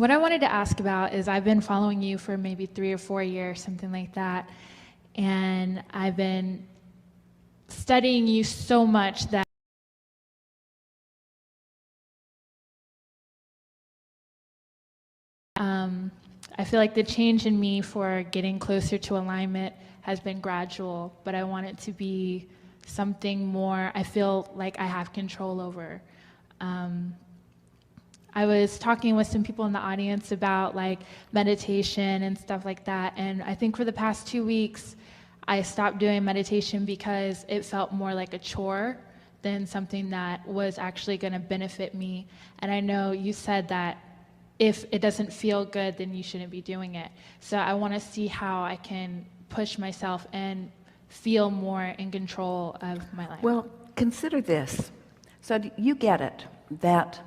what I wanted to ask about is I've been following you for maybe 3 or 4 years, something like that, and I've been studying you so much that I feel like the change in me for getting closer to alignment has been gradual, but I want it to be something more I feel like I have control over. I was talking with some people in the audience about like meditation and stuff like that, and I think for the past 2 weeks I stopped doing meditation because it felt more like a chore than something that was actually going to benefit me. And I know you said that if it doesn't feel good, then you shouldn't be doing it. So I want to see how I can push myself and feel more in control of my life. Well, consider this. So you get it, that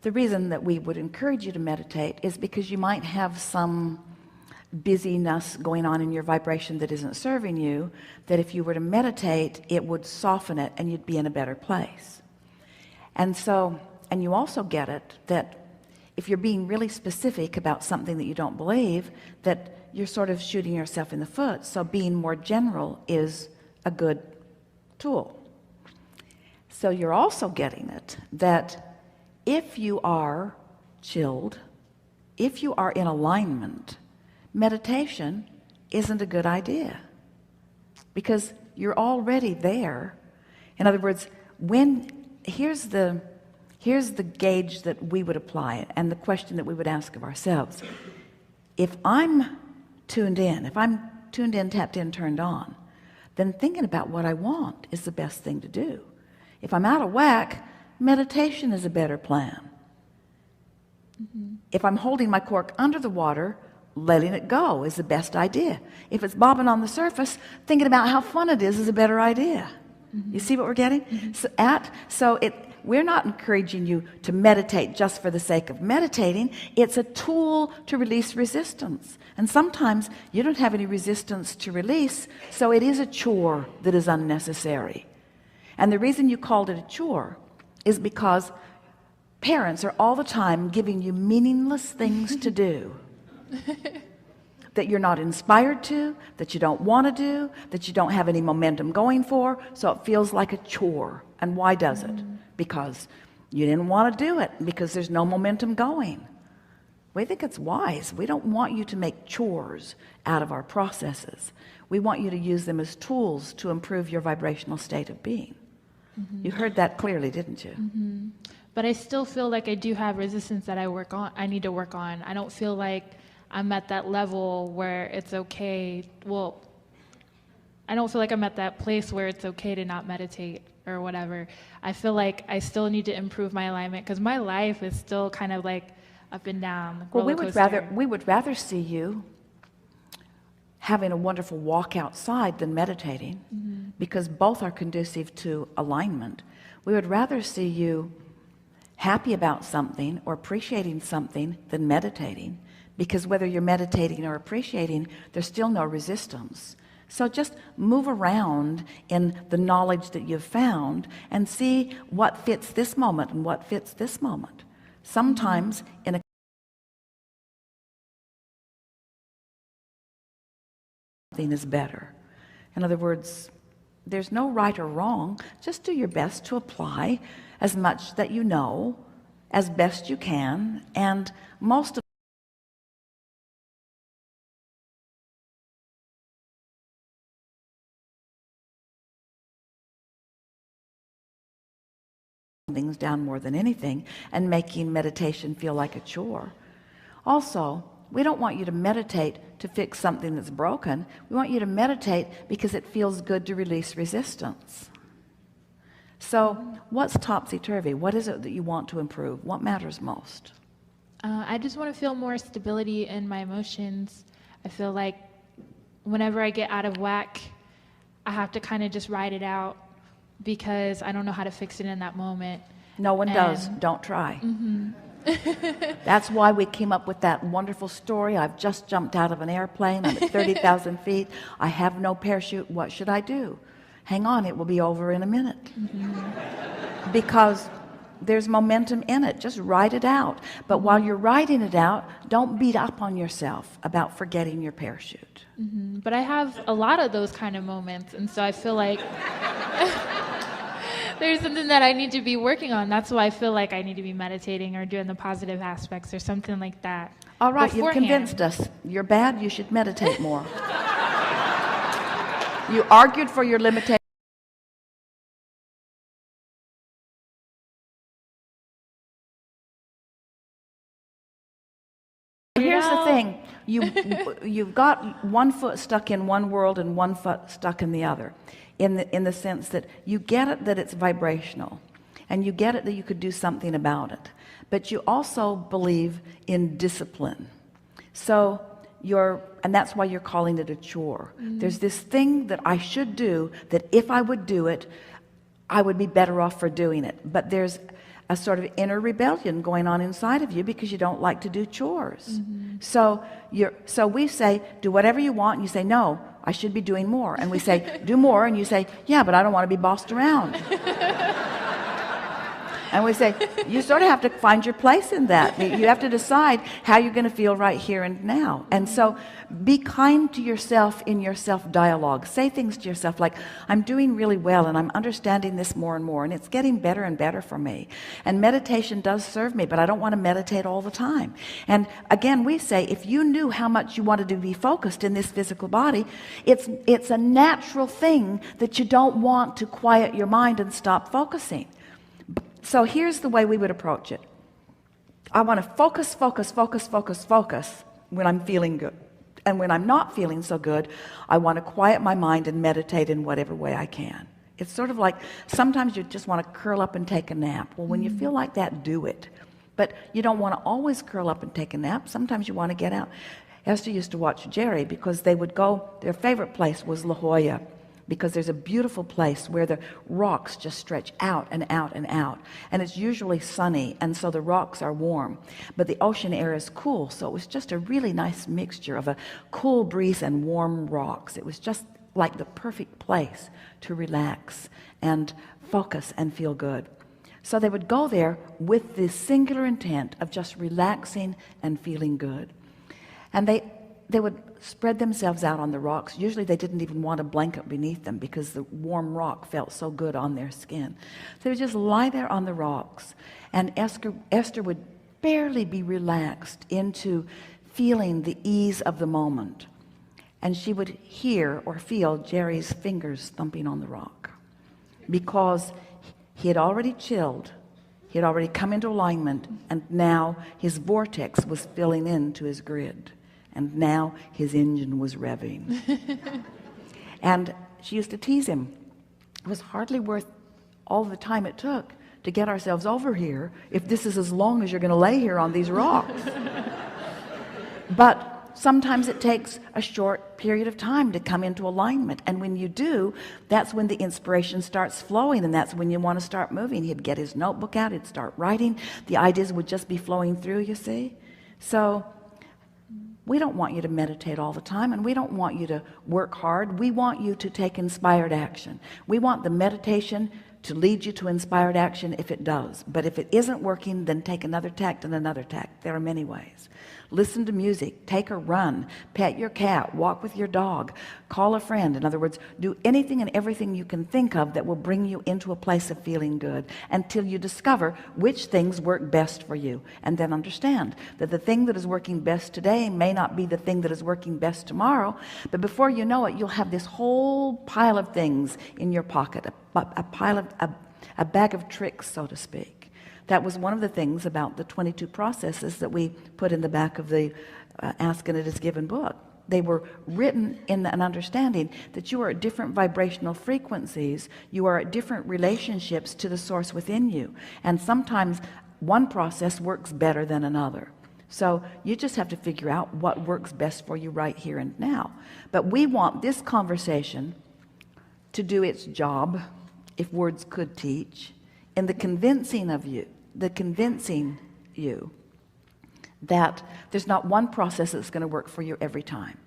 the reason that we would encourage you to meditate is because you might have some busyness going on in your vibration that isn't serving you, that if you were to meditate, it would soften it and you'd be in a better place. And so, and you also get it that if you're being really specific about something that you don't believe, that you're sort of shooting yourself in the foot. So being more general is a good tool. So you're also getting it that if you are chilled, if you are in alignment, meditation isn't a good idea because you're already there. In other words, here's the gauge that we would apply and the question that we would ask of ourselves. If I'm tuned in, tapped in, turned on, then thinking about what I want is the best thing to do. If I'm out of whack, meditation is a better plan. If I'm holding my cork under the water, letting it go is the best idea. If it's bobbing on the surface, thinking about how fun it is a better idea. You see what we're getting? We're not encouraging you to meditate just for the sake of meditating. It's a tool to release resistance. And sometimes you don't have any resistance to release, so it is a chore that is unnecessary. And the reason you called it a chore is because parents are all the time giving you meaningless things to do that you're not inspired to, that you don't want to do, that you don't have any momentum going for, so it feels like a chore. And why does it? Because you didn't want to do it, because there's no momentum going. We think it's wise. We don't want you to make chores out of our processes. We want you to use them as tools to improve your vibrational state of being. You heard that clearly, didn't you? But I still feel like I do have resistance that I need to work on. I don't feel like I'm at that level where it's okay. Well, I don't feel like I'm at that place where it's okay to not meditate or whatever. I feel like I still need to improve my alignment because my life is still kind of like up and down. Well, we would rather see you having a wonderful walk outside than meditating, because both are conducive to alignment. We would rather see you happy about something or appreciating something than meditating, because whether you're meditating or appreciating, there's still no resistance. So just move around in the knowledge that you've found and see what fits this moment and what fits this moment. Sometimes in a thing is better. In other words, there's no right or wrong. Just do your best to apply as much that you know as best you can, and most of things down more than anything, and making meditation feel like a chore. Also, we don't want you to meditate to fix something that's broken. We want you to meditate because it feels good to release resistance. So what's topsy-turvy? What is it that you want to improve? What matters most? I just want to feel more stability in my emotions. I feel like whenever I get out of whack, I have to kind of just ride it out because I don't know how to fix it in that moment. No one does. Don't try. That's why we came up with that wonderful story. I've just jumped out of an airplane. I'm at 30,000 feet. I have no parachute. What should I do? Hang on, it will be over in a minute. Because there's momentum in it. Just write it out. But while you're writing it out, don't beat up on yourself about forgetting your parachute. But I have a lot of those kind of moments, and so I feel like there's something that I need to be working on. That's why I feel like I need to be meditating or doing the positive aspects or something like that. All right, you've beforehand. convinced us. You're bad, you should meditate more. You argued for your limitation. Here's the thing. You've got one foot stuck in one world and one foot stuck in the other, in the sense that you get it that it's vibrational, and you get it that you could do something about it, but you also believe in discipline. So and that's why you're calling it a chore. There's this thing that I should do, that if I would do it, I would be better off for doing it. But there's a sort of inner rebellion going on inside of you because you don't like to do chores. So we say, do whatever you want, and you say, no, I should be doing more. And we say, do more, and you say, yeah, but I don't want to be bossed around. And we say, you sort of have to find your place in that. You have to decide how you're going to feel right here and now. And so be kind to yourself in your self-dialogue. Say things to yourself like, I'm doing really well, and I'm understanding this more and more, and it's getting better and better for me. And meditation does serve me, but I don't want to meditate all the time. And again, we say, if you knew how much you wanted to be focused in this physical body, it's a natural thing that you don't want to quiet your mind and stop focusing. So here's the way we would approach it. I want to focus when I'm feeling good. And when I'm not feeling so good, I want to quiet my mind and meditate in whatever way I can. It's sort of like sometimes you just want to curl up and take a nap. Well, when you feel like that, do it. But you don't want to always curl up and take a nap. Sometimes you want to get out. Esther used to watch Jerry because they would go, their favorite place was La Jolla, because there's a beautiful place where the rocks just stretch out and out and out, and it's usually sunny, and so the rocks are warm, but the ocean air is cool. So it was just a really nice mixture of a cool breeze and warm rocks. It was just like the perfect place to relax and focus and feel good. So they would go there with this singular intent of just relaxing and feeling good, and they would spread themselves out on the rocks. Usually they didn't even want a blanket beneath them because the warm rock felt so good on their skin. So they would just lie there on the rocks, and Esther would barely be relaxed into feeling the ease of the moment. And she would hear or feel Jerry's fingers thumping on the rock, because he had already chilled. He had already come into alignment, and now his vortex was filling into his grid. And now his engine was revving. And she used to tease him. It was hardly worth all the time it took to get ourselves over here if this is as long as you're going to lay here on these rocks. But sometimes it takes a short period of time to come into alignment. And when you do, that's when the inspiration starts flowing, and that's when you want to start moving. He'd get his notebook out, he'd start writing. The ideas would just be flowing through, you see. So we don't want you to meditate all the time, and we don't want you to work hard. We want you to take inspired action. We want the meditation to lead you to inspired action if it does. But if it isn't working, then take another tact and another tact. There are many ways. Listen to music, take a run, pet your cat, walk with your dog, call a friend. In other words, do anything and everything you can think of that will bring you into a place of feeling good until you discover which things work best for you. And then understand that the thing that is working best today may not be the thing that is working best tomorrow, but before you know it, you'll have this whole pile of things in your pocket, a bag of tricks, so to speak. That was one of the things about the 22 processes that we put in the back of the Ask and It Is Given book. They were written in an understanding that you are at different vibrational frequencies. You are at different relationships to the source within you. And sometimes one process works better than another. So you just have to figure out what works best for you right here and now. But we want this conversation to do its job, if words could teach, in the convincing you that there's not one process that's going to work for you every time,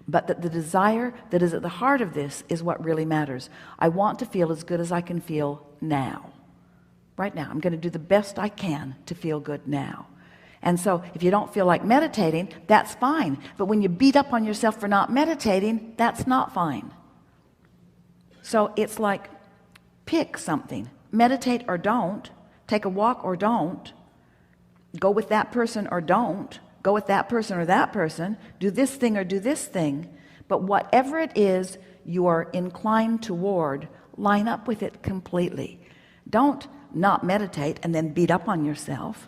but that the desire that is at the heart of this is what really matters. I want to feel as good as I can feel now. right now. I'm going to do the best I can to feel good now. And so if you don't feel like meditating, that's fine. But when you beat up on yourself for not meditating, that's not fine. So it's like, pick something. Meditate or don't. Take a walk or don't. Go with that person or don't. Go with that person or that person. Do this thing or do this thing. But whatever it is you are inclined toward, line up with it completely. Don't not meditate and then beat up on yourself.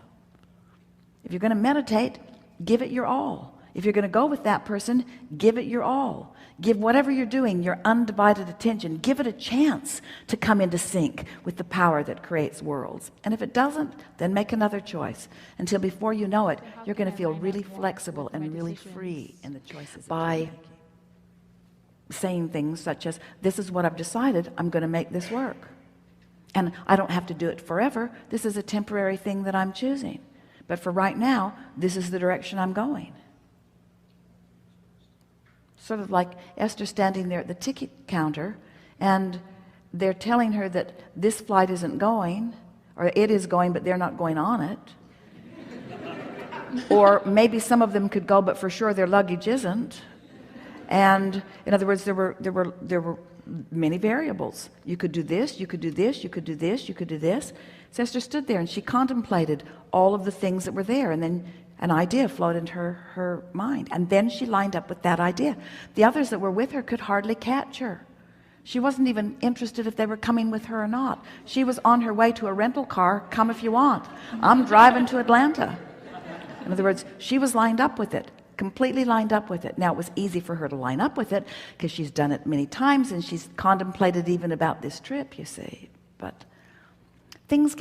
If you're going to meditate, give it your all. If you're going to go with that person, give it your all. Give whatever you're doing your undivided attention. Give it a chance to come into sync with the power that creates worlds. And if it doesn't, then make another choice, until before you know it, you're going to feel really flexible and really free in the choices by saying things such as, this is what I've decided, I'm going to make this work. And I don't have to do it forever. This is a temporary thing that I'm choosing. But for right now, this is the direction I'm going. Sort of like Esther standing there at the ticket counter, and they're telling her that this flight isn't going, or it is going, but they're not going on it. Or maybe some of them could go, but for sure their luggage isn't. And in other words, there were many variables. You could do this, you could do this, you could do this, you could do this. So Esther stood there and she contemplated all of the things that were there, and then an idea flowed into her mind, and then she lined up with that idea. The others that were with her could hardly catch her. She wasn't even interested if they were coming with her or not. She was on her way to a rental car. Come if you want. I'm driving to Atlanta. In other words, she was lined up with it, completely lined up with it. Now, it was easy for her to line up with it because she's done it many times, and she's contemplated even about this trip, you see. But things get